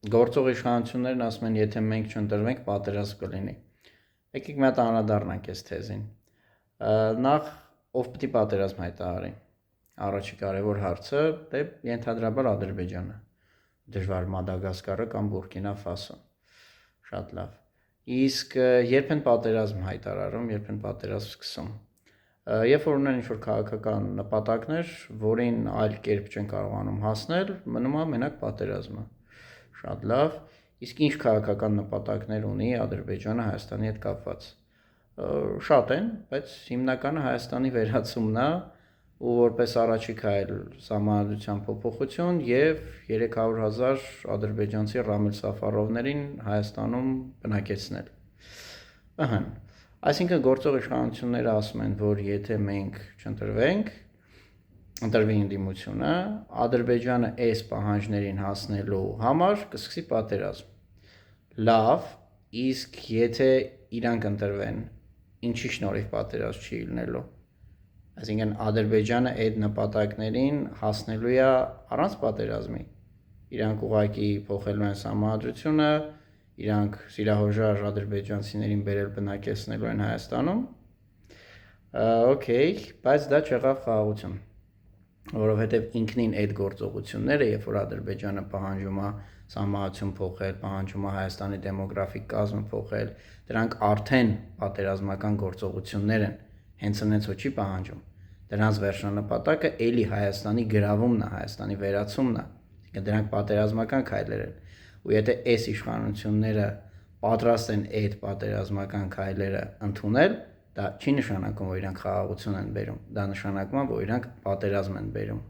Գործող իշխանություններն ասում են, եթե մենք չընտրվենք, պատերազմ կլինի։ Եկեք մի հատ անդրադառնանք այս թեզին։ Նախ ով պիտի պատերազմ հայտարարի։ Առաջի կարևոր հարցը դե ենթադրաբար Ադրբեջանը, դժվար Մադագասկարը կամ Բուրկինա Ֆասոն։ Շատ լավ։ Իսկ երբ են պատերազմ հայտարարում, երբ են պատերազմ սկսում։ Երբ որ ունեն ինչ-որ քաղաքական նպատակներ, որին այլ կերպ չեն կարողանում հասնել, մնում է մենակ պատերազմը։ Շատ լավ։ Իսկ ինչ քաղաքական նպատակներ ունի Ադրբեջանը Հայաստանի հետ կապված։ Շատ են, բայց հիմնականը Հայաստանի վերացումն է, ու որպես առաջի քայլ սահմանադրության փոփոխություն եւ 300,000 ադրբեջանցի Ռամիլ Սաֆարովներին Հայաստանում բնակեցնել։ Ահա։ Այսինքն գործող իշխանությունները ասում են, որ եթե մենք չընտրվենք, ընտրվի ընդդիմությունը, Ադրբեջանը այս պահանջներին հասնելու համար կսկսի պատերազմ։ Լավ, իսկ եթե իրանք ընտրվեն, ինչի շնորհիվ պատերազմ չի լինելու։ Այսինքն Ադրբեջանը այդ նպատակներին հասնելու է առանց պատերազմի։ Իրանք ուղղակի փոխելու են սահմանադրությունը, իրանք սիրահորժար ադրբեջանցիներին բերել բնակեցնելու են Հայաստանում։ Okay, բայց դա չեղավ խաղաղություն, որովհետև ինքնին այդ գործողությունները, երբ որ Ադրբեջանը պահանջում է սահմանադրություն փոխել, պահանջում է Հայաստանի դեմոգրաֆիկ կազմը փոխել, դրանք արդեն պատերազմական գործողություններ են, հենց այնց ոչ չի պահանջում։ Դրանց վերջնանպատակը էլի Հայաստանի գրավումն է, Հայաստանի վերացումն է։ Այսինքն դրանք պատերազմական քայլեր են։ Ու եթե այս իշխանությունները պատրաստ են այդ պատերազմական քայլերը ընդունել, դա չի նշանակում, որ իրանք խաղաղություն են բերում։ Դա նշանակում է, որ իրանք պատերազմ են բերում։